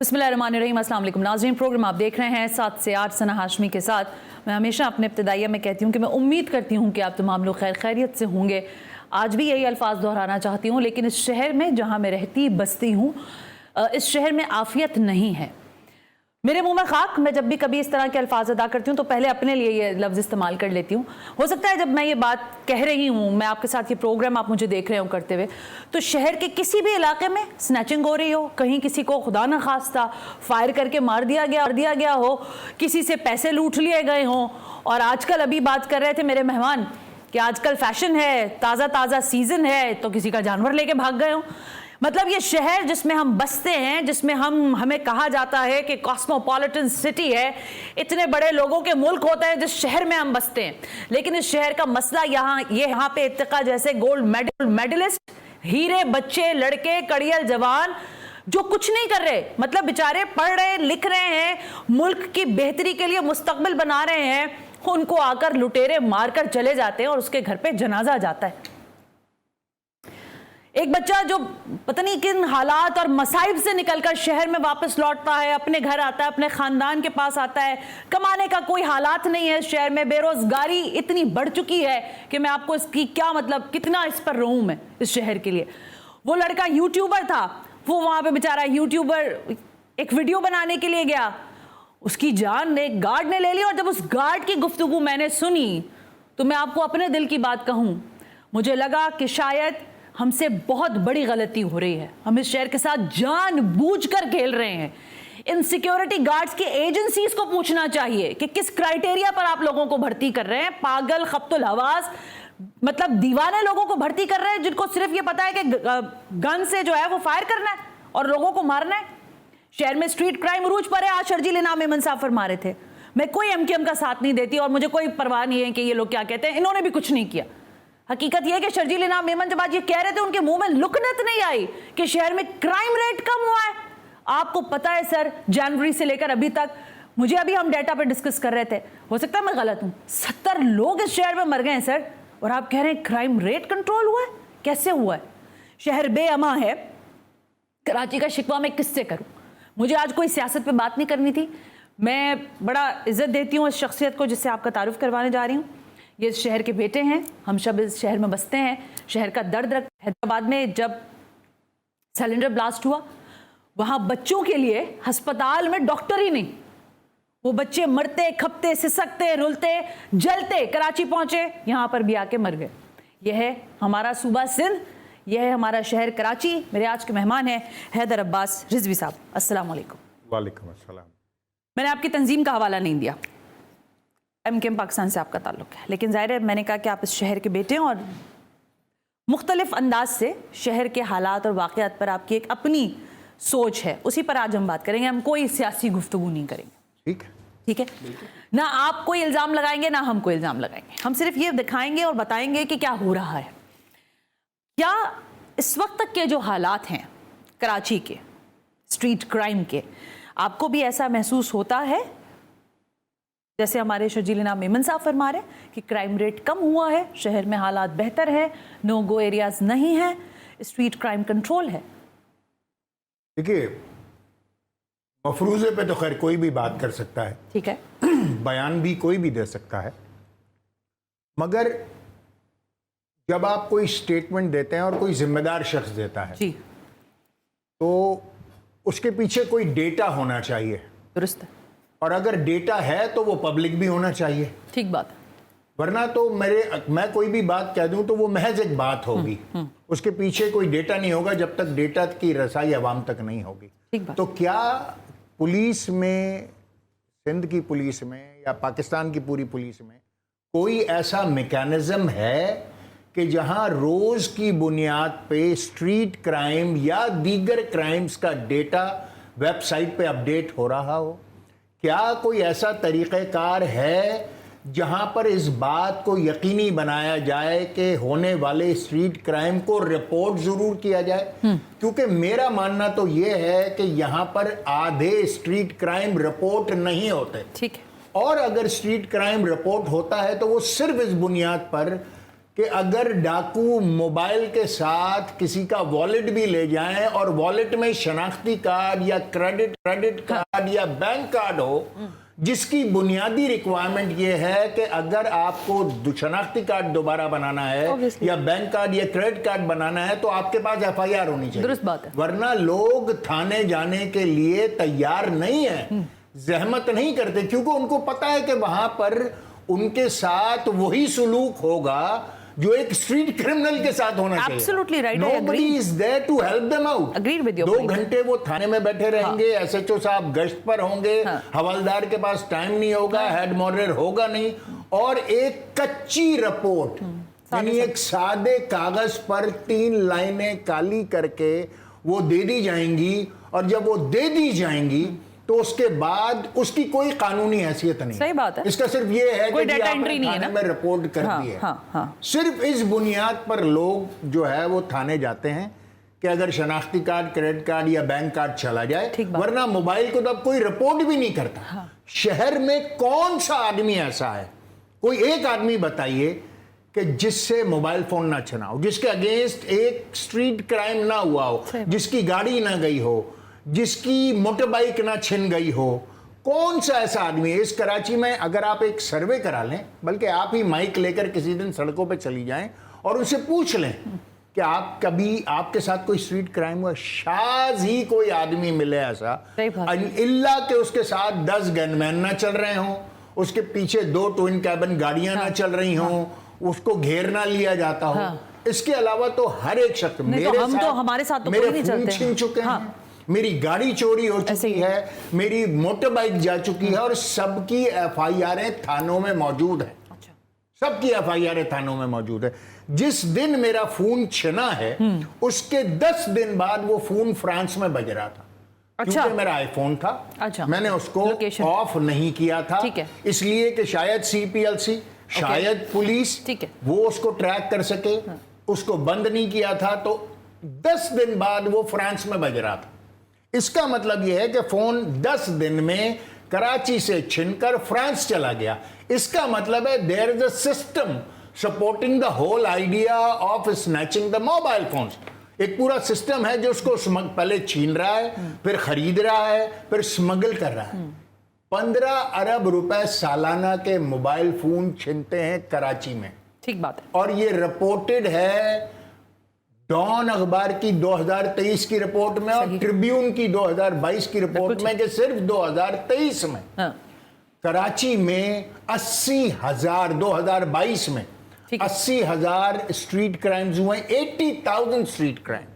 बिस्मिल्लाहिर्रहमानिर्रहीम। अस्सलाम वालेकुम नाज़रीन, प्रोग्राम आप देख रहे हैं 7 से 8 सना हाशमी के साथ। मैं हमेशा अपने इब्तिदाइया में कहती हूँ कि मैं उम्मीद करती हूँ कि आप तमाम लोग खैर खैरियत से होंगे। आज भी यही अल्फाज दोहराना चाहती हूँ, लेकिन इस शहर में जहाँ मैं रहती बसती हूँ, इस शहर में आफियत नहीं है। मेरे मुंह में खाक। मैं जब भी कभी इस तरह के अल्फाज अदा करती हूँ तो पहले अपने लिए ये लफ्ज़ इस्तेमाल कर लेती हूँ। हो सकता है जब मैं ये बात कह रही हूँ, मैं आपके साथ ये प्रोग्राम आप मुझे देख रहे हो करते हुए, तो शहर के किसी भी इलाके में स्नैचिंग हो रही हो, कहीं किसी को खुदा न खास्ता फायर करके मार दिया गया हो, किसी से पैसे लूट लिए गए हों। और आजकल अभी बात कर रहे थे मेरे मेहमान कि आजकल फैशन है, ताज़ा ताज़ा सीज़न है, तो किसी का जानवर लेके भाग गए हों। मतलब ये शहर जिसमें हम बसते हैं, जिसमें हमें कहा जाता है कि कॉस्मोपॉलिटन सिटी है, इतने बड़े लोगों के मुल्क होता है जिस शहर में हम बसते हैं, लेकिन इस शहर का मसला यहाँ पे इत्तिका जैसे गोल्ड मेडलिस्ट, हीरे बच्चे, लड़के, कड़ियल जवान जो कुछ नहीं कर रहे, मतलब बेचारे पढ़ रहे, लिख रहे हैं, मुल्क की बेहतरी के लिए मुस्तकबिल बना रहे हैं, उनको आकर लुटेरे मारकर चले जाते हैं और उसके घर पे जनाजा जाता है। एक बच्चा जो पता नहीं किन हालात और मसाइब से निकलकर शहर में वापस लौटता है, अपने घर आता है, अपने खानदान के पास आता है, कमाने का कोई हालात नहीं है। शहर में बेरोजगारी इतनी बढ़ चुकी है कि मैं आपको इसकी क्या मतलब कितना इस पर रहूं मैं इस शहर के लिए। वो लड़का यूट्यूबर था, वो वहां पे बेचारा यूट्यूबर एक वीडियो बनाने के लिए गया, उसकी जान एक गार्ड ने ले ली। और जब उस गार्ड की गुफ्तगू मैंने सुनी तो मैं आपको अपने दिल की बात कहूं, मुझे लगा कि शायद हमसे बहुत बड़ी गलती हो रही है। हम इस शहर के साथ जानबूझकर खेल रहे हैं। इन सिक्योरिटी गार्ड्स की एजेंसीज को पूछना चाहिए कि किस क्राइटेरिया पर आप लोगों को भर्ती कर रहे हैं। पागल, खप्तुल हवास, मतलब दीवाने लोगों को भर्ती कर रहे हैं जिनको सिर्फ ये पता है कि गन से जो है वो फायर करना है और लोगों को मारना है। शहर में स्ट्रीट क्राइम उरूज पर है। आज शर्जील इनाम मेमन साफर मारे थे। मैं कोई एमकेएम का साथ नहीं देती और मुझे कोई परवाह नहीं है कि ये लोग क्या कहते हैं, इन्होंने भी कुछ नहीं किया। हकीकत यह है कि शर्जील इनाम मेमन जब आज ये कह रहे थे, उनके मुंह में लुकनत नहीं आई कि शहर में क्राइम रेट कम हुआ है। आपको पता है सर, जनवरी से लेकर अभी तक, मुझे अभी हम डेटा पे डिस्कस कर रहे थे, हो सकता है मैं गलत हूं, 70 लोग इस शहर में मर गए हैं सर, और आप कह रहे हैं क्राइम रेट कंट्रोल हुआ है। कैसे हुआ है? शहर बेअमा है। कराची का शिकवा मैं किससे करूं? मुझे आज कोई सियासत पे बात नहीं करनी थी। मैं बड़ा इज्जत देती हूँ इस शख्सियत को जिससे आपका तारुफ करवाने जा रही हूँ। ये इस शहर के बेटे हैं, हम सब इस शहर में बसते हैं, शहर का दर्द रख। हैदराबाद में जब सिलेंडर ब्लास्ट हुआ, वहाँ बच्चों के लिए अस्पताल में डॉक्टर ही नहीं, वो बच्चे मरते, खपते, सिसकते, रुलते, जलते कराची पहुँचे, यहाँ पर भी आके मर गए। यह है हमारा सूबा सिंध, यह है हमारा शहर कराची। मेरे आज के मेहमान हैं हैदर अब्बास रिजवी साहब। अस्सलाम वालेकुम। वालेकुम अस्सलाम। मैंने आपकी तंजीम का हवाला नहीं दिया, एमकेएम पाकिस्तान से आपका ताल्लुक है, लेकिन ज़ाहिर है मैंने कहा कि आप इस शहर के बेटे हैं और मुख्तलिफ अंदाज से शहर के हालात और वाक़यात पर आपकी एक अपनी सोच है, उसी पर आज हम बात करेंगे। हम कोई सियासी गुफ्तगू नहीं करेंगे, ठीक है? ना आप कोई इल्ज़ाम लगाएंगे ना हम कोई इल्ज़ाम लगाएंगे। हम सिर्फ ये दिखाएंगे और बताएंगे कि क्या हो रहा है। क्या इस वक्त तक के जो हालात हैं कराची के स्ट्रीट क्राइम के, आपको भी ऐसा महसूस होता है जैसे हमारे शर्जील इनाम मेमन साहब फरमा रहे कि क्राइम रेट कम हुआ है, शहर में हालात बेहतर है, नो गो एरियाज नहीं है, स्ट्रीट क्राइम कंट्रोल है? देखिए, मफरूजे पे तो खैर कोई भी बात कर सकता है, ठीक है, बयान भी कोई भी दे सकता है, मगर जब आप कोई स्टेटमेंट देते हैं और कोई जिम्मेदार शख्स देता है जी, तो उसके पीछे कोई डेटा होना चाहिए। दुरुस्त है। और अगर डेटा है तो वो पब्लिक भी होना चाहिए। ठीक बात। वरना तो मैं कोई भी बात कह दूं तो वो महज एक बात होगी, उसके पीछे कोई डेटा नहीं होगा जब तक डेटा की रसाई अवाम तक नहीं होगी। ठीक बात। तो क्या पुलिस में, सिंध की पुलिस में या पाकिस्तान की पूरी पुलिस में कोई ऐसा मैकेनिज्म है कि जहां रोज की बुनियाद पे स्ट्रीट क्राइम या दीगर क्राइम्स का डेटा वेबसाइट पे अपडेट हो रहा हो? क्या कोई ऐसा तरीक़ेकार है जहां पर इस बात को यकीनी बनाया जाए कि होने वाले स्ट्रीट क्राइम को रिपोर्ट जरूर किया जाए? क्योंकि मेरा मानना तो ये है कि यहाँ पर आधे स्ट्रीट क्राइम रिपोर्ट नहीं होते। ठीक है। और अगर स्ट्रीट क्राइम रिपोर्ट होता है तो वो सिर्फ इस बुनियाद पर कि अगर डाकू मोबाइल के साथ किसी का वॉलेट भी ले जाएं और वॉलेट में शनाख्ती कार्ड या क्रेडिट कार्ड या बैंक कार्ड हो, जिसकी बुनियादी रिक्वायरमेंट ये है कि अगर आपको शनाख्ती कार्ड दोबारा बनाना है Obviously. या बैंक कार्ड या क्रेडिट कार्ड बनाना है तो आपके पास FIR होनी चाहिए। दुरुस्त बात है। वरना लोग थाने जाने के लिए तैयार नहीं है, जहमत नहीं करते, क्योंकि उनको पता है कि वहां पर उनके साथ वही सुलूक होगा जो एक स्ट्रीट क्रिमिनल के साथ होना चाहिए। Absolutely right, I Nobody agree. is there to help them out. Agreed with your 2 point. घंटे वो थाने में बैठे रहेंगे, SHO साहब गश्त पर होंगे, हवलदार के पास टाइम नहीं होगा, हेड मॉडरेटर होगा नहीं, और एक कच्ची रिपोर्ट यानी एक सादे कागज पर 3 लाइनें काली करके वो दे दी जाएंगी, और जब वो दे दी जाएंगी तो उसके बाद उसकी कोई कानूनी हैसियत नहीं। सही बात है। इसका सिर्फ ये है कोई कि डेटा आपने एंट्री नहीं है थाने ना? में रिपोर्ट कर दी है। सिर्फ इस बुनियाद पर लोग जो है वो थाने जाते हैं कि अगर शनाख्ती कार्ड, क्रेडिट कार्ड या बैंक कार्ड चला जाए, वरना मोबाइल को तो अब कोई रिपोर्ट भी नहीं करता। शहर में कौन सा आदमी ऐसा है, कोई एक आदमी बताइए कि जिससे मोबाइल फोन ना छना हो, जिसके अगेंस्ट एक स्ट्रीट क्राइम ना हुआ हो, जिसकी गाड़ी ना गई हो, जिसकी मोटर बाइक ना छिन गई हो। कौन सा ऐसा आदमी है इस कराची में? अगर आप एक सर्वे करा लें, बल्कि आप ही माइक लेकर किसी दिन सड़कों पे चली जाएं और उनसे पूछ लें कि आप कभी आपके साथ कोई स्ट्रीट क्राइम हुआ, शायद ही कोई आदमी मिले ऐसा, इल्ला के उसके साथ 10 गनमैन ना चल रहे हों, उसके पीछे 2 ट्विन कैबिन गाड़ियां ना चल रही हों, उसको घेर ना लिया जाता हो। इसके अलावा तो हर एक शख्स हमारे साथ तो कोई नहीं चलते, छीन चुके हैं, मेरी गाड़ी चोरी हो चुकी है, मेरी मोटर बाइक जा चुकी है, और सबकी FIR थानों में मौजूद है। सबकी FIR थानों में मौजूद है। जिस दिन मेरा फोन छिना है उसके 10 दिन बाद वो फोन फ्रांस में बज रहा था। क्योंकि मेरा आईफोन था, मैंने उसको ऑफ नहीं किया था, इसलिए कि शायद CPLC, शायद पुलिस वो उसको ट्रैक कर सके, उसको बंद नहीं किया था, तो 10 दिन बाद वो फ्रांस में बज रहा था। इसका मतलब यह है कि फोन 10 दिन में कराची से छिनकर फ्रांस चला गया। इसका मतलब है there is a system supporting the whole idea of snatching the mobile phones. एक पूरा सिस्टम है जो उसको पहले छीन रहा है, फिर खरीद रहा है, फिर स्मगल कर रहा है। 15 अरब रुपए सालाना के मोबाइल फोन छीनते हैं कराची में। ठीक बात है। और ये रिपोर्टेड है डॉन अखबार की 2023 की रिपोर्ट में और ट्रिब्यून की 2022 की रिपोर्ट में कि सिर्फ 2023 में कराची में 80,000, 2022 में 80,000 स्ट्रीट क्राइम्स हुए, 80,000 स्ट्रीट क्राइम,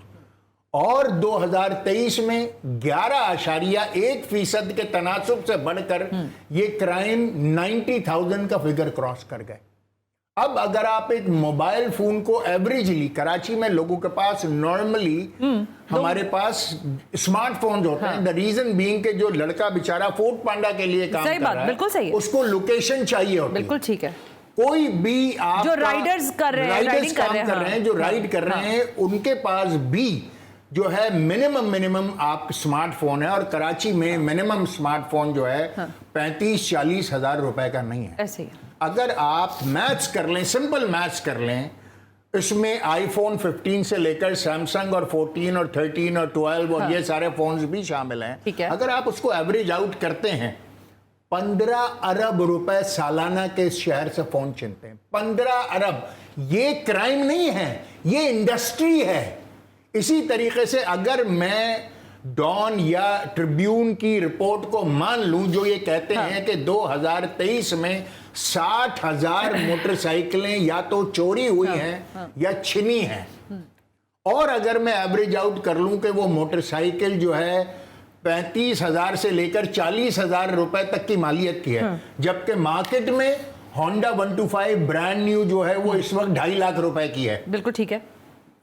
और 2023 में 11.1% के तनासुब से बढ़कर ये क्राइम 90,000 का फिगर क्रॉस कर गए। अब अगर आप एक मोबाइल फोन को एवरेजली, कराची में लोगों के पास नॉर्मली हमारे पास स्मार्टफोन होते हैं, द रीजन बीइंग के जो लड़का बेचारा फूड पांडा के लिए काम कर रहा है, बिल्कुल सही है, उसको लोकेशन चाहिए होती है। बिल्कुल ठीक है। कोई भी आप जो राइडर्स कर रहे हैं, राइडर्स काम कर रहे हैं, जो राइड कर रहे हैं, उनके पास भी जो है मिनिमम आप स्मार्टफोन है, और कराची में मिनिमम स्मार्टफोन जो है 35-40 हजार रुपए का नहीं है। ऐसे ही अगर आप मैथ्स कर लें, सिंपल मैथ्स कर लें, इसमें आईफोन 15 से लेकर सैमसंग और 14 और 13 और 12 और ये सारे फोन्स भी शामिल हैं। अगर आप उसको एवरेज आउट करते हैं, 15 अरब रुपए सालाना के इस शहर से फोन छीनते हैं। 15 अरब। ये क्राइम नहीं है, ये इंडस्ट्री है। इसी तरीके से अगर मैं डॉन या ट्रिब्यून की रिपोर्ट को मान लूं जो ये कहते हैं कि 2023 में 60,000 मोटरसाइकिलें या तो चोरी हुई हैं या छिनी हैं, और अगर मैं एवरेज आउट कर लूं कि वो मोटरसाइकिल जो है 35,000 से लेकर 40,000 रुपए तक की मालियत की है, जबकि मार्केट में होंडा 125 ब्रांड न्यू जो है वो इस वक्त 2.5 लाख रुपए की है। बिल्कुल ठीक है।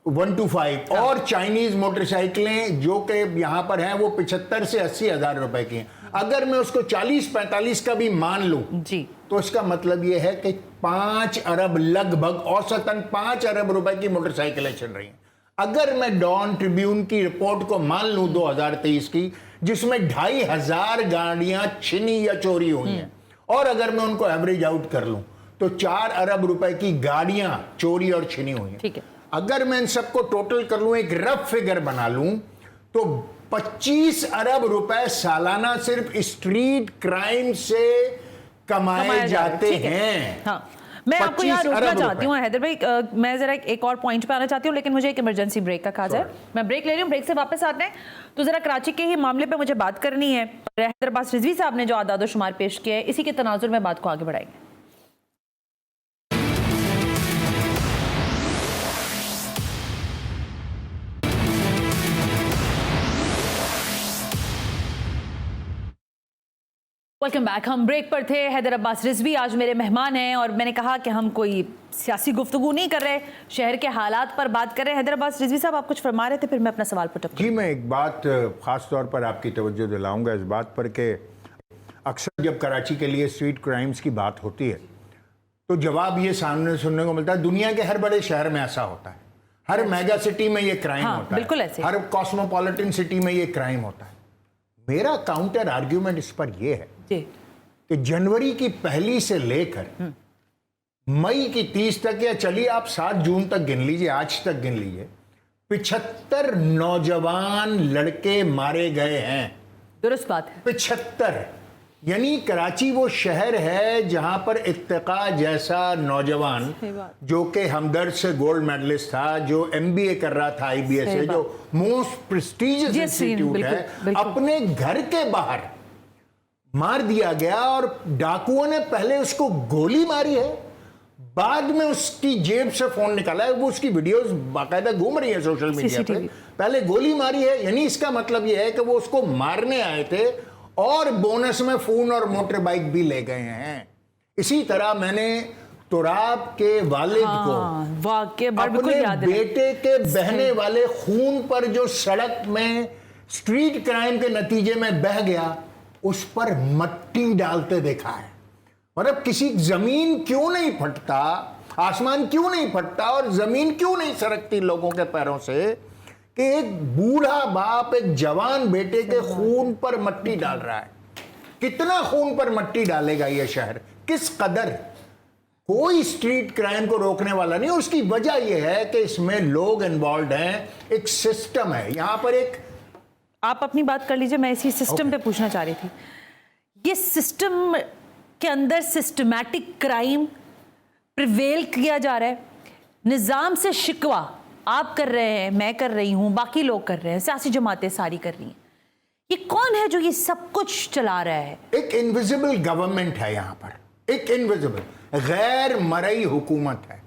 125 और चाइनीज मोटरसाइकिलें जो कि यहां पर हैं वो 75 से 80 हजार रुपए की हैं। अगर मैं उसको 40-45 का भी मान लूं जी, तो इसका मतलब यह है कि 5 अरब, लगभग औसतन 5 अरब रुपए की मोटरसाइकिलें चल रही हैं। अगर मैं डॉन ट्रिब्यून की रिपोर्ट को मान लूं 2023 की, जिसमें 2,500 गाड़ियां छिनी या चोरी हुई हैं, और अगर मैं उनको एवरेज आउट कर लूं, तो 4 अरब रुपए की गाड़ियां चोरी और छिनी हुई हैं। ठीक है। अगर मैं इन सबको टोटल कर लूं, एक रफ फिगर बना लूं, तो 25 अरब रुपए सालाना सिर्फ स्ट्रीट क्राइम से कमाए जाते हैं। हाँ, मैं आपको यहाँ रोकना चाहती हूँ हैदर भाई, मैं जरा एक और पॉइंट पे आना चाहती हूँ, लेकिन मुझे एक इमरजेंसी ब्रेक का कहा जाए। मैं ब्रेक ले रही हूँ, ब्रेक से वापस आते हैं तो जरा कराची के ही मामले पे मुझे बात करनी है। हैदर अब्बास रिजवी साहब ने जो आदाद शुमार पेश किए, इसी के तनाजुर में बात को आगे बढ़ाएंगे। Welcome back. हम ब्रेक पर थे। हैदर अब्बास रिजवी आज मेरे मेहमान हैं और मैंने कहा कि हम कोई सियासी गुफ्तगू नहीं कर रहे, शहर के हालात पर बात कर रहे हैं। हैदर अब्बास रिजवी साहब, आप कुछ फरमा रहे थे, फिर मैं अपना सवाल पुट अप। जी, मैं एक बात खास तौर पर आपकी तवज्जो दिलाऊंगा इस बात पर कि अक्सर जब कराची के लिए स्ट्रीट क्राइम्स की बात होती है तो जवाब ये सामने सुनने को मिलता है, दुनिया के हर बड़े शहर में ऐसा होता है, हर मेगा सिटी में ये क्राइम होता बिल्कुल है, ऐसे। हर कॉस्मोपॉलिटन सिटी में ये क्राइम होता है। मेरा काउंटर आर्ग्यूमेंट इस पर यह है कि जनवरी की पहली से लेकर मई की 30 तक, या चलिए आप 7 जून तक गिन लीजिए, आज तक गिन लीजिए, 75 नौजवान लड़के मारे गए हैं। दुरुस्त बात है। 75। यानी कराची वो शहर है जहां पर इत्तिका जैसा नौजवान, जो कि हमदर्द से गोल्ड मेडलिस्ट था, जो MBA कर रहा था IBS से, जो मोस्ट प्रेस्टिजियस इंस्टीट्यूट है, अपने घर के बाहर मार दिया गया। और डाकुओं ने पहले उसको गोली मारी है, बाद में उसकी जेब से फोन निकाला है, वो उसकी वीडियोस बाकायदा घूम रही है सोशल मीडिया पे। पहले गोली मारी है, यानी इसका मतलब यह है कि वो उसको मारने आए थे और बोनस में फोन और मोटर बाइक भी ले गए हैं। इसी तरह मैंने तुराब के वालिद को अपने बेटे के बहने वाले खून पर जो सड़क में स्ट्रीट क्राइम के नतीजे में बह गया, उस पर मट्टी डालते देखा है। मतलब किसी जमीन क्यों नहीं फटता, आसमान क्यों नहीं फटता और जमीन क्यों नहीं सरकती लोगों के पैरों से कि एक बूढ़ा बाप एक जवान बेटे के खून पर मट्टी डाल रहा है। कितना खून पर मट्टी डालेगा ये शहर, किस कदर। कोई स्ट्रीट क्राइम को रोकने वाला नहीं। उसकी वजह यह है कि इसमें लोग इन्वॉल्व हैं, एक सिस्टम है यहां पर। एक आप अपनी बात कर लीजिए, मैं इसी सिस्टम पे पूछना चाह रही थी। ये सिस्टम के अंदर सिस्टमैटिक क्राइम प्रिवेल किया जा रहा है, निज़ाम से शिकवा आप कर रहे हैं, मैं कर रही हूं, बाकी लोग कर रहे हैं, सियासी जमातें सारी कर रही हैं। ये कौन है जो ये सब कुछ चला रहा है? एक इनविजिबल गवर्नमेंट है यहां पर, एक इनविजिबल गैर मरई हुकूमत है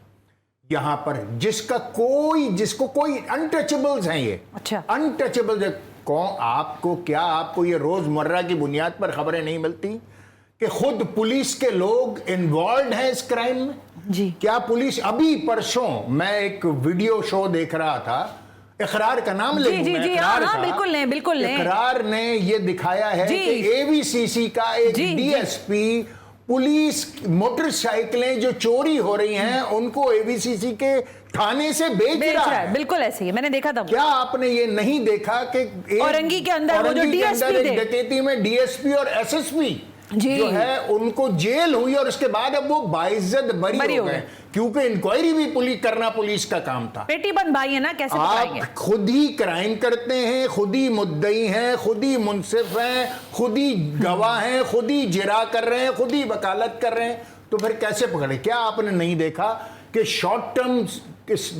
यहां पर, जिसको कोई अनटचेबल्स हैं ये। अच्छा, अनटचेबल्स कौन? आपको ये रोजमर्रा की बुनियाद पर खबरें नहीं मिलती कि खुद पुलिस के लोग इन्वॉल्व हैं इस क्राइम में? जी। क्या पुलिस, अभी परसों मैं एक वीडियो शो देख रहा था, इकरार का नाम ले, बिल्कुल इकरार ने ये दिखाया है कि AVCC का एक DSP पुलिस मोटरसाइकिलें जो चोरी हो रही हैं उनको AVCC के थाने से बेच रहा है। बिल्कुल ऐसे ही मैंने देखा था। क्या आपने ये नहीं देखा कि औरंगी के अंदर वो जो DSP थे, डकैती में DSP और SSP जो है उनको जेल हुई और उसके बाद अब वो बाइज्जत बरी हो गए, क्योंकि इंक्वायरी भी पुलिस का काम था। पेटी बंद भाई है ना, कैसे बताएंगे? आप खुद ही क्राइम करते हैं, खुद ही मुद्दई हैं, खुद ही मुंसिफ हैं, खुद ही गवाह हैं, खुद ही जिरा कर रहे हैं, खुद ही वकालत कर रहे हैं, तो फिर कैसे पकड़े? क्या आपने नहीं देखा कि शॉर्ट टर्म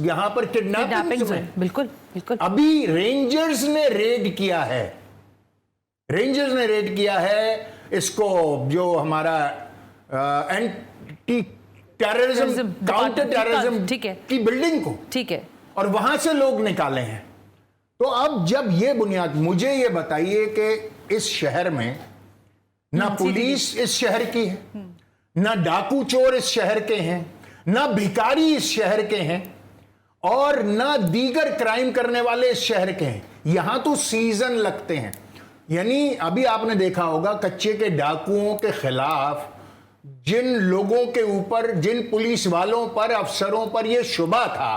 यहां पर किडनैपिंग में बिल्कुल अभी रेंजर्स ने रेड किया है इसको, जो हमारा एंटी टेररिज्म, काउंटर टेररिज्म की बिल्डिंग को, ठीक है, और वहां से लोग निकाले हैं। तो अब जब ये बुनियाद, मुझे ये बताइए कि इस शहर में ना पुलिस इस शहर की है, ना डाकू चोर इस शहर के हैं, ना भिखारी इस शहर के हैं, और ना दीगर क्राइम करने वाले इस शहर के हैं। यहां तो सीजन लगते हैं। यानी अभी आपने देखा होगा कच्चे के डाकुओं के खिलाफ जिन लोगों के ऊपर, जिन पुलिस वालों पर, अफसरों पर यह शुबा था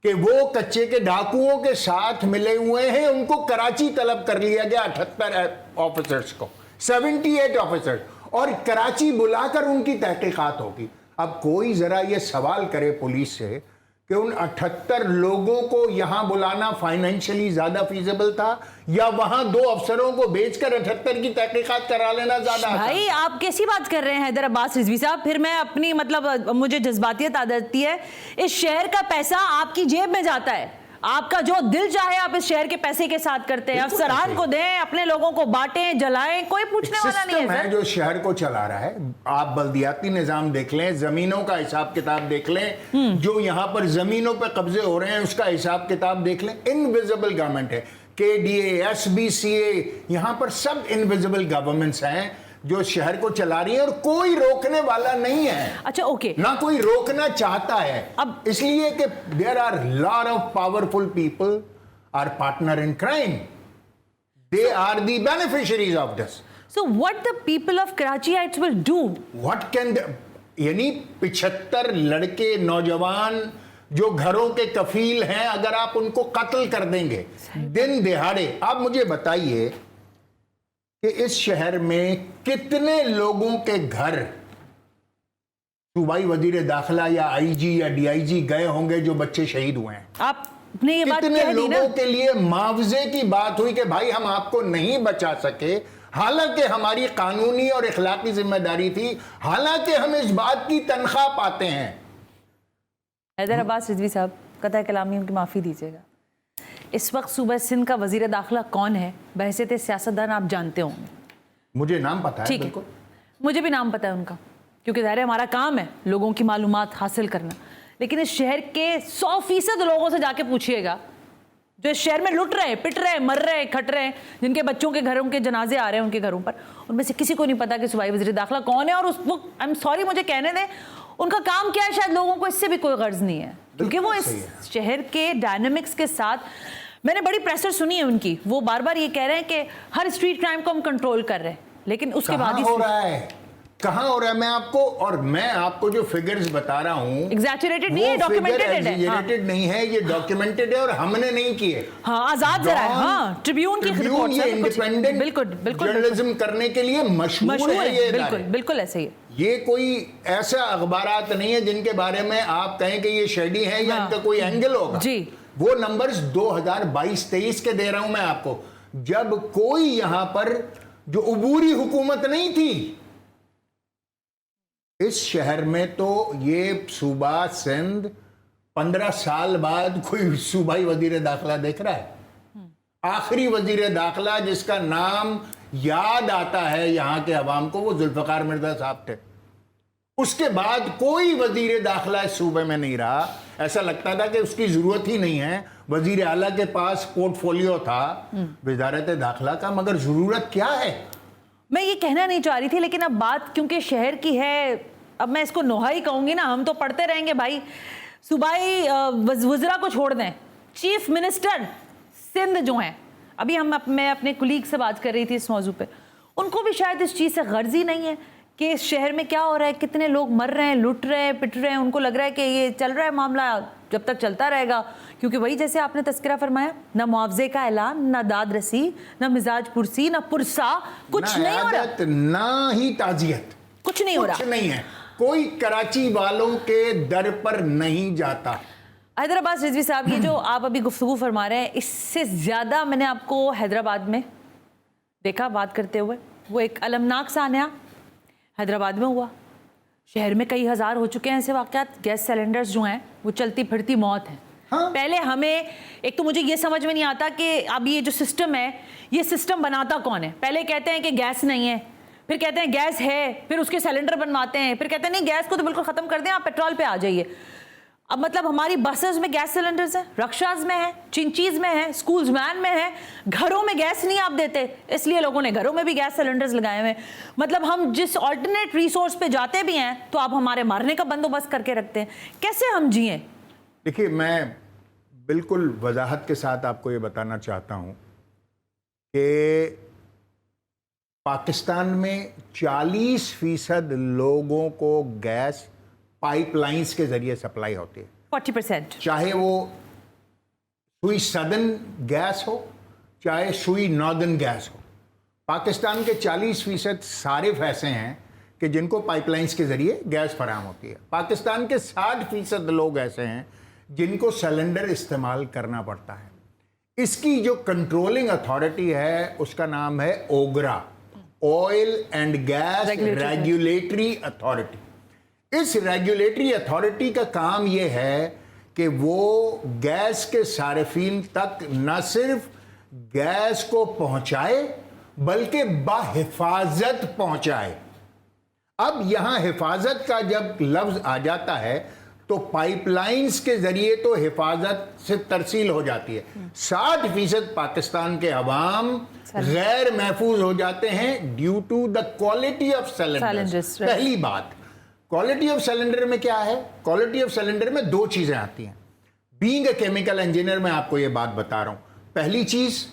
कि वो कच्चे के डाकुओं के साथ मिले हुए हैं, उनको कराची तलब कर लिया गया 78 ऑफिसर्स को, 78 ऑफिसर्स, और कराची बुलाकर उनकी तहकीकात होगी। अब कोई जरा ये सवाल करे पुलिस से कि उन 78 लोगों को यहां बुलाना फाइनेंशियली ज्यादा फीजिबल था या वहां 2 अफसरों को भेजकर 78 की तहकीकात करा लेना ज्यादा आसान? भाई आप कैसी बात कर रहे हैं हैदर अब्बास रिजवी साहब? फिर मैं अपनी मतलब मुझे जज्बातियत आ जाती है। इस शहर का पैसा आपकी जेब में जाता है, आपका जो दिल चाहे आप इस शहर के पैसे के साथ करते हैं। अफसरान को दें, अपने लोगों को बांटें, जलाएं, कोई पूछने वाला नहीं है सर। जो शहर को चला रहा है, आप बल्दियाती निजाम देख लें, जमीनों का हिसाब किताब देख लें, जो यहाँ पर जमीनों पर कब्जे हो रहे हैं उसका हिसाब किताब देख लें। इनविजिबल गवर्नमेंट है, KDA, SBCA, यहाँ पर सब इनविजिबल गवर्नमेंट्स हैं जो शहर को चला रही है और कोई रोकने वाला नहीं है। अच्छा ओके, ना कोई रोकना चाहता है। अब इसलिए कि there are lot of powerful people are partner in crime, they are the beneficiaries of this. So what the people of Karachiites will do? What can, यानी 75 लड़के नौजवान जो घरों के कफील हैं, अगर आप उनको कत्ल कर देंगे दिन दिहाड़े, आप मुझे बताइए कि इस शहर में कितने लोगों के घर सूबाई वजीर दाखिला या IG या DIG गए होंगे जो बच्चे शहीद हुए हैं? आपने ये बात कितने कह दी ना। लोगों के लिए मुआवजे की बात हुई कि भाई हम आपको नहीं बचा सके, हालांकि हमारी कानूनी और इखलाकी जिम्मेदारी थी, हालांकि हम इस बात की तनख्वाह पाते हैं। हैदर अब्बास रिजवी साहब, कतई कलामी उनकी माफ़ी दीजिएगा, इस वक्त सूबा सिंध का वजीर दाखिला कौन है बहैसियत सियासतदान आप जानते होंगे। मुझे नाम पता है, ठीक है, बिल्कुल मुझे भी नाम पता है उनका, क्योंकि ज़ाहिर है हमारा काम है लोगों की मालूमात हासिल करना। लेकिन इस शहर के 100% लोगों से जाके पूछिएगा जो इस शहर में लुट रहे हैं, पिट रहे हैं, मर रहे हैं, खट रहे हैं, जिनके बच्चों के घरों के जनाजे आ रहे हैं उनके घरों पर, उनमें से किसी को नहीं पता कि सूबाई वजीर दाखिला कौन है। और उस वक्त आई एम सॉरी, मुझे कहने दें, उनका काम क्या है शायद लोगों को इससे भी कोई गर्ज नहीं है, क्योंकि वो इस शहर के डायनामिक्स के साथ, मैंने बड़ी प्रेशर सुनी है उनकी, वो बार बार ये कह रहे हैं कि हर स्ट्रीट क्राइम को हम कंट्रोल कर रहे हैं, लेकिन उसके बाद ही हो रहा है, कहां हो रहा है? मैं आपको जो फिगर्स बता रहा हूं, एग्जैचुरेटेड नहीं है, डॉक्यूमेंटेड है। एग्जैचुरेटेड नहीं है, ये डॉक्यूमेंटेड है और हमने नहीं किए। हाँ, आजाद जरा है, हाँ, ट्रिब्यून की रिपोर्ट, ये इंडिपेंडेंट बिल्कुल बिल्कुल जर्नलिज्म करने के लिए मशहूर है, ये बिल्कुल बिल्कुल ऐसे ही। ये कोई ऐसा अखबारात नहीं है जिनके बारे में आप कहें कि ये शेडी है या इनका कोई एंगल होगा जी। वो नंबर्स 2022-23 के दे रहा हूं मैं आपको, जब कोई यहां पर जो उबूरी हुकूमत नहीं थी इस शहर में। तो ये सूबा सिंध 15 साल बाद कोई सूबाई वजीर दाखिला देख रहा है। आखिरी वजीर दाखिला जिसका नाम याद आता है यहां के अवाम को, वो जुल्फकार मिर्जा साहब थे। उसके बाद कोई वजीर दाखिला इस सूबे में नहीं रहा। ऐसा लगता था कि उसकी जरूरत ही नहीं है, वजीर आला के पास पोर्टफोलियो था वजारत दाखिला का, मगर जरूरत क्या है? मैं ये कहना नहीं चाह रही थी, लेकिन अब बात क्योंकि शहर की है, अब मैं इसको नोहा ही कहूंगी ना, हम तो पढ़ते रहेंगे भाई। सूबाई वज़रा को छोड़ दें, चीफ मिनिस्टर सिंध जो हैं, अभी मैं अपने कुलीग से बात कर रही थी इस मौजू पे, उनको भी शायद इस चीज़ से गर्जी नहीं है कि इस शहर में क्या हो रहा है, कितने लोग मर रहे हैं, लुट रहे हैं, पिट रहे हैं। उनको लग रहा है कि ये चल रहा है मामला, जब तक चलता रहेगा, क्योंकि वही जैसे आपने तस्करा फरमाया, ना मुआवजे का ऐलान, ना दाद रसी, ना मिजाज पुरसी, ना पुरसा, कुछ नहीं हो रहा, ना ही ताजियत, कुछ नहीं हो रहा, कुछ नहीं है। कोई कराची वालों के दर पर नहीं जाता। हैदराबाद रिजवी साहब, ये जो आप अभी गुफ्तगू फरमा रहे हैं, इससे ज़्यादा मैंने आपको हैदराबाद में देखा बात करते हुए। वो एक अलमनाक सान्या हैदराबाद में हुआ। शहर में कई हज़ार हो चुके हैं ऐसे वाक़यात। गैस सिलेंडर्स जो हैं वो चलती फिरती मौत है। हाँ? पहले हमें एक तो मुझे ये समझ में नहीं आता कि अब ये जो सिस्टम है, ये सिस्टम बनाता कौन है? पहले कहते हैं कि गैस नहीं है, फिर कहते हैं गैस है, फिर उसके सिलेंडर बनवाते हैं, फिर कहते हैं नहीं गैस को तो बिल्कुल ख़त्म कर दें, आप पेट्रोल पे आ जाइए। अब मतलब हमारी बसेस में गैस सिलेंडर्स हैं, रक्षाज में है, चिंचीज में है, स्कूल्स वैन में है, घरों में गैस नहीं आप देते, इसलिए लोगों ने घरों में भी गैस सिलेंडर्स लगाए हुए हैं। मतलब हम जिस ऑल्टरनेट रिसोर्स पे जाते भी हैं तो आप हमारे मारने का बंदोबस्त करके रखते हैं। कैसे हम जिए? देखिए, मैं बिल्कुल वजाहत के साथ आपको ये बताना चाहता हूँ कि पाकिस्तान में 40% लोगों को गैस पाइपलाइंस के जरिए सप्लाई होती है। 40%, चाहे वो सुई सदर्न गैस हो, चाहे सुई नॉर्दर्न गैस हो। पाकिस्तान के 40% सारिफ ऐसे हैं कि जिनको पाइपलाइंस के जरिए गैस फराहम होती है। पाकिस्तान के 60% लोग ऐसे हैं जिनको सिलेंडर इस्तेमाल करना पड़ता है। इसकी जो कंट्रोलिंग अथॉरिटी है उसका नाम है OGRA, oil and gas regulatory authority. इस रेगुलेटरी अथॉरिटी का काम यह है कि वो गैस के सारिफीन तक न सिर्फ गैस को पहुंचाए बल्कि बाहिफाजत पहुंचाए। अब यहां हिफाजत का जब लफ्ज आ जाता है तो पाइपलाइंस के जरिए तो हिफाजत से तरसील हो जाती है। 60% पाकिस्तान के अवाम गैर महफूज हो जाते हैं due to the quality of cylinders. पहली बात, क्वालिटी ऑफ सिलेंडर में क्या है? क्वालिटी ऑफ सिलेंडर में दो चीजें आती हैं। बीइंग ए केमिकल इंजीनियर मैं आपको यह बात बता रहा हूं। पहली चीज,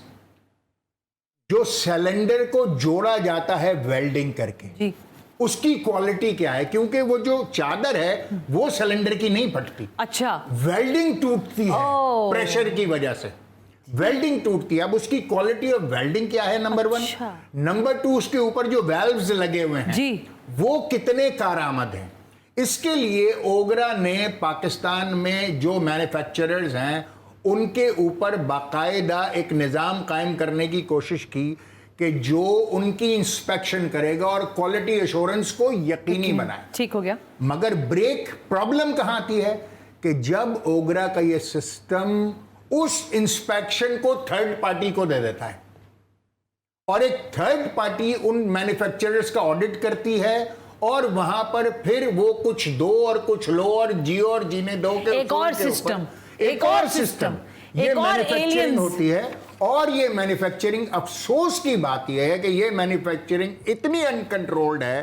जो सिलेंडर को जोड़ा जाता है वेल्डिंग करके, उसकी क्वालिटी क्या है? क्योंकि वो जो चादर है वो सिलेंडर की नहीं फटती। अच्छा, वेल्डिंग टूटती है प्रेशर की वजह से, वेल्डिंग टूटती है। अब उसकी क्वालिटी ऑफ वेल्डिंग क्या है? नंबर 1। नंबर 2, उसके ऊपर जो वेल्व्स लगे हुए हैं जी, वो कितने कारआमद हैं? इसके लिए ओगरा ने पाकिस्तान में जो मैन्युफैक्चरर्स हैं उनके ऊपर बाकायदा एक निज़ाम कायम करने की कोशिश की कि जो उनकी इंस्पेक्शन करेगा और क्वालिटी एश्योरेंस को यकीनी बनाए। ठीक हो गया। मगर ब्रेक प्रॉब्लम कहां आती है कि जब ओगरा का ये सिस्टम उस इंस्पेक्शन को थर्ड पार्टी को दे देता है और एक थर्ड पार्टी उन मैन्युफैक्चरर्स का ऑडिट करती है और वहां पर फिर वो कुछ दो और कुछ लो और जियो और जीने दो के एक और सिस्टम, ये मैन्युफैक्चरिंग होती है। और ये मैन्युफैक्चरिंग, अफसोस की बात यह है कि ये मैन्युफैक्चरिंग इतनी अनकंट्रोल्ड है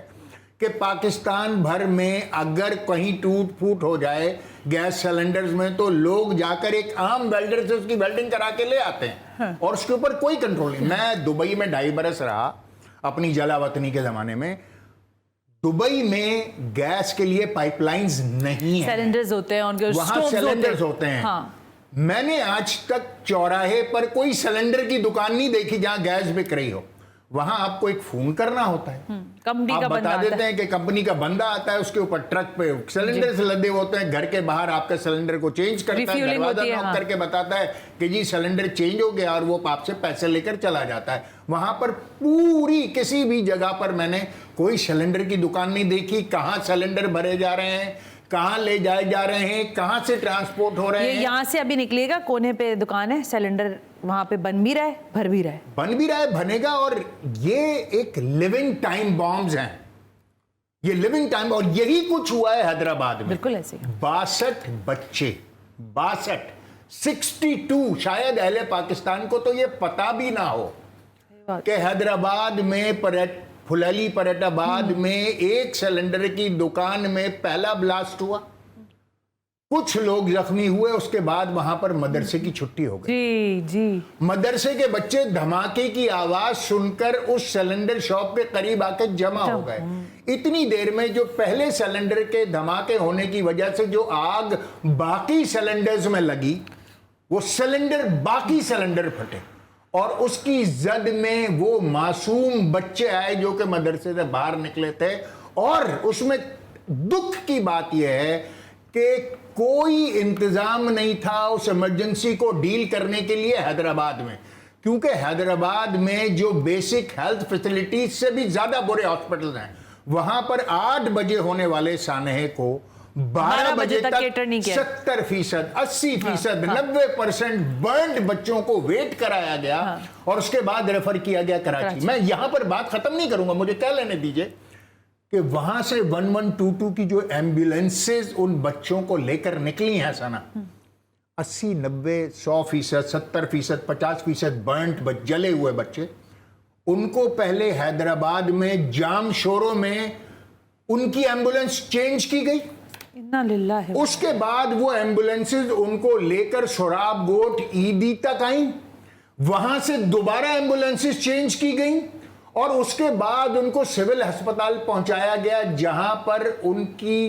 कि पाकिस्तान भर में अगर कहीं टूट फूट हो जाए गैस सिलेंडर्स में तो लोग जाकर एक आम वेल्डर से उसकी वेल्डिंग करा के ले आते हैं और उसके ऊपर कोई कंट्रोल नहीं। मैं दुबई में 2.5 बरस रहा अपनी जलावतनी के जमाने में। दुबई में गैस के लिए पाइपलाइंस नहीं है, सिलेंडर्स होते हैं उनके, वहां सिलेंडर्स होते हैं। हाँ। मैंने आज तक चौराहे पर कोई सिलेंडर की दुकान नहीं देखी जहां गैस बिक रही हो। वहां आपको एक फोन करना होता है, कंपनी का बता देते हैं कि कंपनी का बंदा आता है, उसके ऊपर ट्रक पे सिलेंडर से लदे होते हैं, घर के बाहर आपके सिलेंडर को चेंज करता है, दरवाजा नॉक करके बताता है कि जी सिलेंडर चेंज हो गया और वो आपसे पैसे लेकर चला जाता है। वहां पर पूरी किसी भी जगह पर मैंने कोई सिलेंडर की दुकान नहीं देखी। कहां सिलेंडर भरे जा रहे हैं, कहां ले जाए जा रहे हैं, कहां से ट्रांसपोर्ट हो रहे हैं। यहां से अभी निकलेगा, कोने पे दुकान है, सिलेंडर वहां पे बन भी रहा है, भर भी रहा है, बनेगा। और ये एक लिविंग टाइम बॉम्ब्स हैं, ये लिविंग टाइम। और यही कुछ हुआ है हैदराबाद में। बिल्कुल ऐसे 62 बच्चे, 62 शायद अहले पाकिस्तान को तो ये पता भी ना हो कि हैदराबाद में फुलैली परेटाबाद में एक सिलेंडर की दुकान में पहला ब्लास्ट हुआ, कुछ लोग जख्मी हुए, उसके बाद वहां पर मदरसे की छुट्टी हो गई। जी। मदरसे के बच्चे धमाके की आवाज सुनकर उस सिलेंडर शॉप के करीब आके जमा हो गए। इतनी देर में जो पहले सिलेंडर के धमाके होने की वजह से जो आग बाकी सिलेंडर्स में लगी, वो सिलेंडर बाकी सिलेंडर फटे और उसकी जद में वो मासूम बच्चे आए जो कि मदरसे से बाहर निकले थे। और उसमें दुख की बात यह है कि कोई इंतजाम नहीं था उस इमरजेंसी को डील करने के लिए हैदराबाद में, क्योंकि हैदराबाद में जो बेसिक हेल्थ फैसिलिटीज से भी ज्यादा बुरे हॉस्पिटल हैं। वहां पर 8 बजे होने वाले सानहे को 12 बजे तक 70%, 80%, 90% बर्न्ड बच्चों को वेट कराया गया और उसके बाद रेफर किया गया कराची। मैं यहां पर बात खत्म नहीं करूंगा, मुझे क्या लेने दीजिए कि वहां से 1122 की जो एम्बुलेंसेज उन बच्चों को लेकर निकली हैं सना, 80, 90, 100%, 70%, 50% बर्न्ड जले हुए बच्चे, उनको पहले हैदराबाद में जाम शोरों में उनकी एम्बुलेंस चेंज की गई। इन्ना लिल्लाह है। उसके बाद वो एम्बुलेंसेज उनको लेकर सोराब गोट ईदी तक आई, वहां से दोबारा एम्बुलेंसेज चेंज की गई और उसके बाद उनको सिविल अस्पताल पहुंचाया गया जहां पर उनकी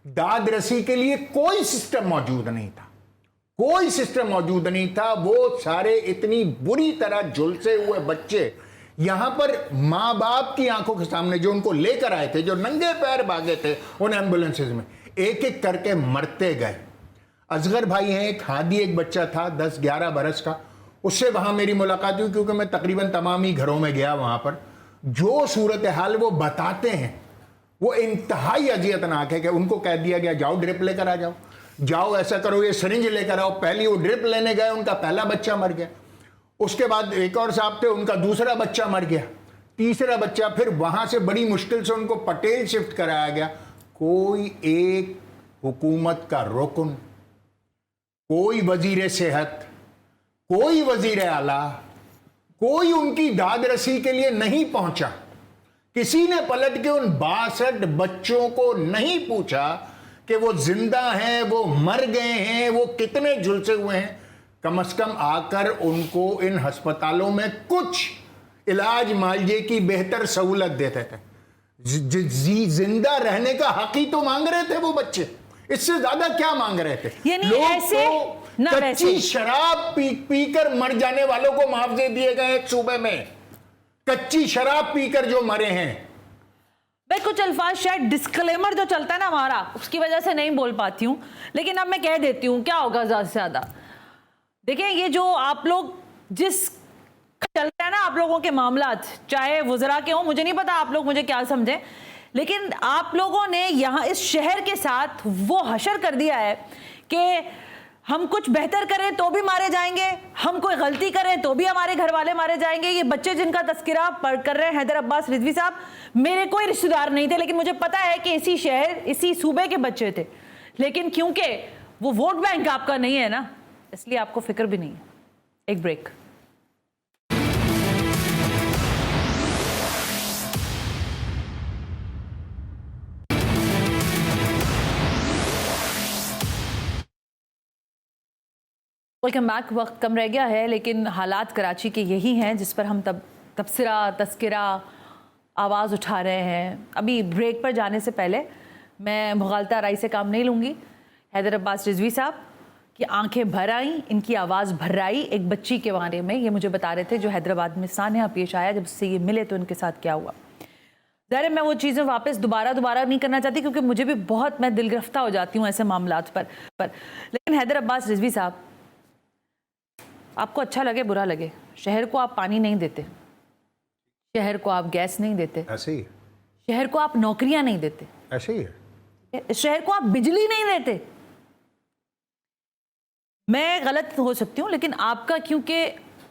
दाद रसी के लिए कोई सिस्टम मौजूद नहीं था, कोई सिस्टम मौजूद नहीं था। वो सारे इतनी बुरी तरह झुलसे हुए बच्चे यहां पर माँ बाप की आंखों के सामने जो उनको लेकर आए थे, जो नंगे पैर भागे थे उन एम्बुलेंसेज में, एक एक करके मरते गए। असगर भाई हैं, एक हादी एक बच्चा था 10-11 बरस का, उससे वहां मेरी मुलाकात हुई क्योंकि मैं तकरीबन तमाम ही घरों में गया। वहां पर जो सूरत हाल वो बताते हैं वो इंतहाई अजियतनाक है कि उनको कह दिया गया जाओ ड्रिप लेकर आ जाओ, जाओ ऐसा करो, ये सिरिंज लेकर आओ। पहली वो ड्रिप लेने गए, उनका पहला बच्चा मर गया। उसके बाद एक और साहब थे, उनका दूसरा बच्चा मर गया, तीसरा बच्चा, फिर वहां से बड़ी मुश्किल से उनको पटेल शिफ्ट कराया गया। कोई एक हुकूमत का रुकन, कोई वजीर सेहत, कोई वजीर आला, कोई उनकी दाद रसी के लिए नहीं पहुंचा। किसी ने पलट के उन 62 बच्चों को नहीं पूछा कि वो जिंदा हैं, वो मर गए हैं, वो कितने झुलसे हुए हैं। कम से कम आकर उनको इन अस्पतालों में कुछ इलाज मालजे की बेहतर सहूलत देते थे। जिंदा रहने का हक ही तो मांग रहे थे वो बच्चे, इससे ज्यादा क्या मांग रहे थे? लोग ऐसे तो कच्ची शराब पीकर मर जाने वालों को मुआवजे दिए गए एक सूबे में, कच्ची शराब पीकर जो मरे हैं। मैं कुछ अल्फाज शायद डिस्क्लेमर जो चलता है ना हमारा, उसकी वजह से नहीं बोल पाती हूं, लेकिन अब मैं कह देती हूं, क्या होगा ज्यादा से ज्यादा। देखिए, ये जो आप लोग जिस चलता है ना आप लोगों के मामलात, चाहे वुज़रा के हों, मुझे नहीं पता आप लोग मुझे क्या समझें, लेकिन आप लोगों ने यहाँ इस शहर के साथ वो हशर कर दिया है कि हम कुछ बेहतर करें तो भी मारे जाएंगे, हम कोई गलती करें तो भी हमारे घर वाले मारे जाएंगे। ये बच्चे जिनका तस्करा कर रहे हैं हैदर अब्बास रिजवी साहब, मेरे कोई रिश्तेदार नहीं थे, लेकिन मुझे पता है कि इसी शहर इसी सूबे के बच्चे थे, लेकिन क्योंकि वो वोट बैंक आपका नहीं है ना, इसलिए आपको फिक्र भी नहीं है। एक ब्रेक। Welcome back. वक्त कम रह गया है, लेकिन हालात कराची के यही हैं जिस पर हम तस्करा आवाज़ उठा रहे हैं। अभी ब्रेक पर जाने से पहले मैं मुगालता राय से काम नहीं लूँगी। हैदर अब्बास रिजवी साहब की आंखें भर आई, इनकी आवाज़ भर आई एक बच्ची के बारे में। ये मुझे बता रहे थे जो हैदराबाद में सान्हा पेश आया, जब उससे ये मिले तो इनके साथ क्या हुआ। ज़ाहिर मैं वो चीज़ें वापस दोबारा नहीं करना चाहती, क्योंकि मुझे भी बहुत, मैं दिलगिरफ्ता हो जाती हूँ ऐसे मामलात पर। लेकिन हैदर अब्बास रिजवी साहब, आपको अच्छा लगे बुरा लगे, शहर को आप पानी नहीं देते, शहर को आप गैस नहीं देते, ऐसे ही, शहर को आप नौकरियां नहीं देते, ऐसे ही है, शहर को आप बिजली नहीं देते। मैं गलत हो सकती हूँ, लेकिन आपका क्योंकि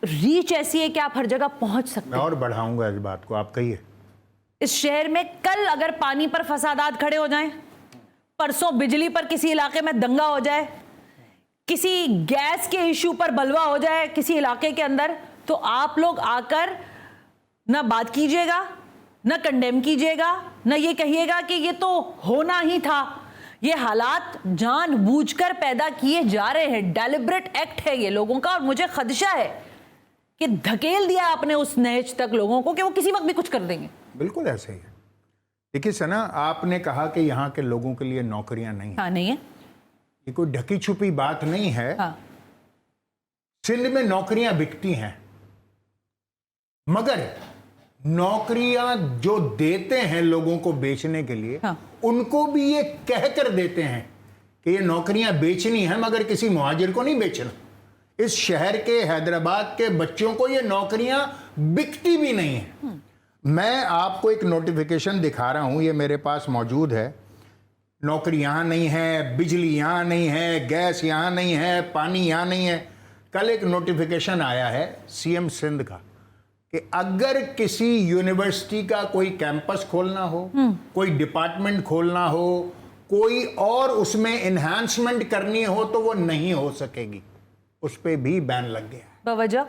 रीच ऐसी है कि आप हर जगह पहुंच सकते हैं। मैं और बढ़ाऊंगा इस बात को, आप कहिए। इस शहर में कल अगर पानी पर फसादात खड़े हो जाएं, परसों बिजली पर किसी इलाके में दंगा हो जाए, किसी गैस के इशू पर बलवा हो जाए किसी इलाके के अंदर, तो आप लोग आकर ना बात कीजिएगा, ना कंडेम कीजिएगा, ना ये कहिएगा कि ये तो होना ही था। ये हालात जानबूझकर पैदा किए जा रहे हैं, डेलिब्रेट एक्ट है ये लोगों का, और मुझे खदशा है कि धकेल दिया आपने उस नहज तक लोगों को कि वो किसी वक्त भी कुछ कर देंगे। बिल्कुल ऐसे ही है। देखिए सना, आपने कहा कि यहाँ के लोगों के लिए नौकरियां नहीं, हाँ नहीं है, ये कोई ढकी छुपी बात नहीं है। हाँ। सिंध में नौकरियां बिकती हैं, मगर नौकरियां जो देते हैं लोगों को बेचने के लिए, हाँ। उनको भी ये कहकर देते हैं कि ये नौकरियां बेचनी है, मगर किसी मुहाजिर को नहीं बेचना। इस शहर के, हैदराबाद के बच्चों को ये नौकरियां बिकती भी नहीं है। मैं आपको एक नोटिफिकेशन दिखा रहा हूं, ये मेरे पास मौजूद है। नौकरी यहाँ नहीं है, बिजली यहाँ नहीं है, गैस यहाँ नहीं है, पानी यहाँ नहीं है। कल एक नोटिफिकेशन आया है सीएम सिंध का कि अगर किसी यूनिवर्सिटी का कोई कैंपस खोलना हो, कोई डिपार्टमेंट खोलना हो, कोई और उसमें एनहांसमेंट करनी हो, तो वो नहीं हो सकेगी। उस पे भी बैन लग गया है। बवजह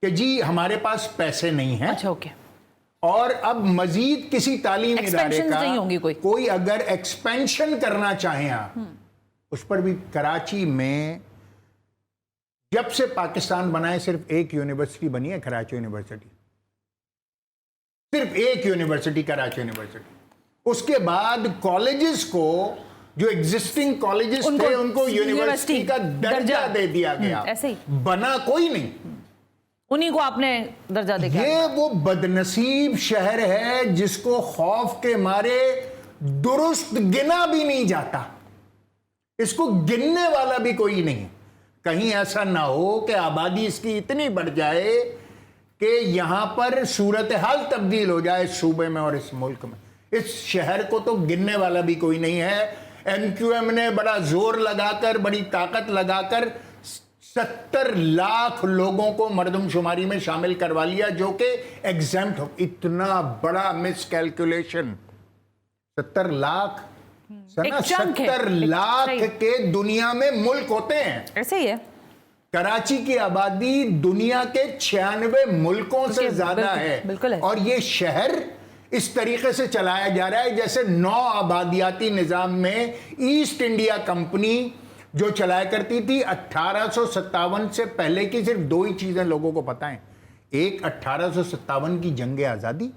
कि जी हमारे पास पैसे नहीं हैं। अच्छा, ओके। और अब मजीद किसी तालीम इदारे का नहीं होंगी कोई अगर एक्सपेंशन करना चाहें आप, उस पर भी। कराची में जब से पाकिस्तान बनाए सिर्फ एक यूनिवर्सिटी बनी है, कराची यूनिवर्सिटी, सिर्फ एक यूनिवर्सिटी, कराची यूनिवर्सिटी। उसके बाद कॉलेजेस को, जो एग्जिस्टिंग कॉलेजेस थे, उनको यूनिवर्सिटी का दर्जा दे दिया गया। ऐसे ही बना कोई नहीं। उन्हीं को आपने दर्जा दे ये वो बदनसीब शहर है जिसको खौफ के मारे दुरुस्त गिना भी नहीं जाता, इसको गिनने वाला भी कोई नहीं। कहीं ऐसा ना हो कि आबादी इसकी इतनी बढ़ जाए कि यहां पर सूरत हाल तब्दील हो जाए सूबे में और इस मुल्क में। इस शहर को तो गिनने वाला भी कोई नहीं है। MQM ने बड़ा जोर लगाकर, बड़ी ताकत लगाकर 70 लाख लोगों को मर्दमशुमारी में शामिल करवा लिया, जो कि एग्जेम्प्ट हो। इतना बड़ा मिस कैलकुलेशन। 70 लाख, एक चंक है। 70 लाख के दुनिया में मुल्क होते हैं। ऐसे ही है। कराची की आबादी दुनिया के 96 मुल्कों से ज्यादा है। बिल्कुल है। और ये शहर इस तरीके से चलाया जा रहा है जैसे 9 आबादियाती निजाम में ईस्ट इंडिया कंपनी जो चलाया करती थी। 1857 से पहले की सिर्फ 2 ही चीजें लोगों को पता है। एक 1857 की जंग आजादी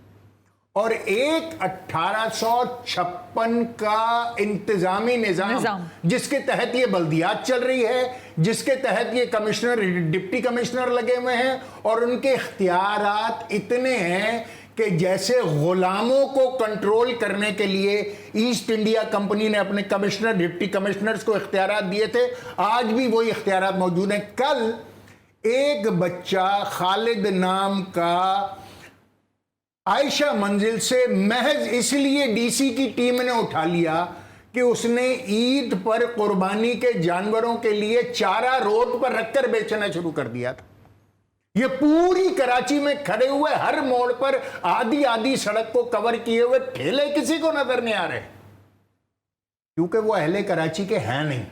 और एक 1856 का इंतजामी निजाम, जिसके तहत ये बल्दियात चल रही है, जिसके तहत ये कमिश्नर, डिप्टी कमिश्नर लगे हुए हैं और उनके इख्तियारात इतने हैं कि जैसे गुलामों को कंट्रोल करने के लिए ईस्ट इंडिया कंपनी ने अपने कमिश्नर, डिप्टी कमिश्नर्स को इख्तियारात दिए थे, आज भी वही इख्तियारात मौजूद हैं। कल एक बच्चा खालिद नाम का आयशा मंजिल से महज इसलिए डीसी की टीम ने उठा लिया कि उसने ईद पर कुर्बानी के जानवरों के लिए चारा रोड पर रखकर बेचना शुरू कर दिया था। ये पूरी कराची में खड़े हुए हर मोड़ पर आधी आधी सड़क को कवर किए हुए ठेले किसी को नजर नहीं आ रहे, क्योंकि वो अहले कराची के हैं नहीं।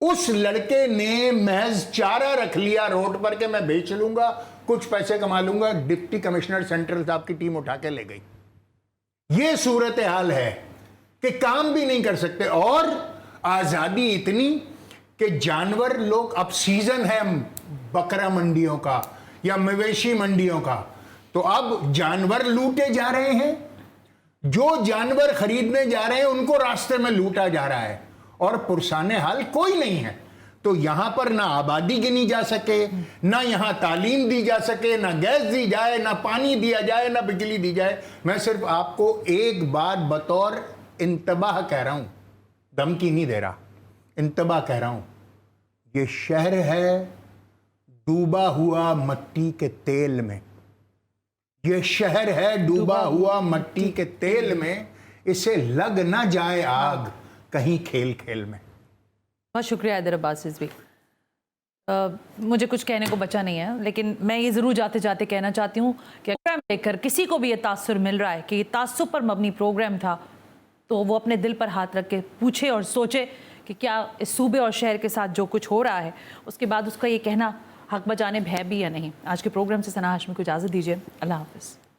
उस लड़के ने महज चारा रख लिया रोड पर कि मैं बेच लूंगा, कुछ पैसे कमा लूंगा। डिप्टी कमिश्नर सेंट्रल साहब की टीम उठा के ले गई। ये सूरत हाल है कि काम भी नहीं कर सकते। और आजादी इतनी कि जानवर लोग, अब सीजन है बकरा मंडियों का या मवेशी मंडियों का, तो अब जानवर लूटे जा रहे हैं। जो जानवर खरीदने जा रहे हैं उनको रास्ते में लूटा जा रहा है और पुरसाने हाल कोई नहीं है। तो यहां पर ना आबादी गिनी जा सके, ना यहां तालीम दी जा सके, ना गैस दी जाए, ना पानी दिया जाए, ना बिजली दी जाए। मैं सिर्फ आपको एक बात बतौर इंतबाह कह रहा हूं, धमकी नहीं दे रहा, इंतबाह कह रहा हूं। ये शहर है डूबा हुआ मिट्टी के तेल में। ये शहर है डूबा हुआ मिट्टी के तेल में, इसे लग ना जाए आग कहीं खेल खेल में। बहुत शुक्रिया हैदर अब्बास रिजवी। मुझे कुछ कहने को बचा नहीं है, लेकिन मैं ये ज़रूर जाते जाते कहना चाहती हूँ कि प्रोग्राम देखकर किसी को भी ये तासुर मिल रहा है कि ये तासुब पर मबनी प्रोग्राम था, तो वो अपने दिल पर हाथ रख के पूछे और सोचे कि क्या इस सूबे और शहर के साथ जो कुछ हो रहा है उसके बाद उसका ये कहना हक बजाने है भी या नहीं। आज के प्रोग्राम से सना हाशमी को इजाज़त दीजिए। अल्लाह हाफ़िज़।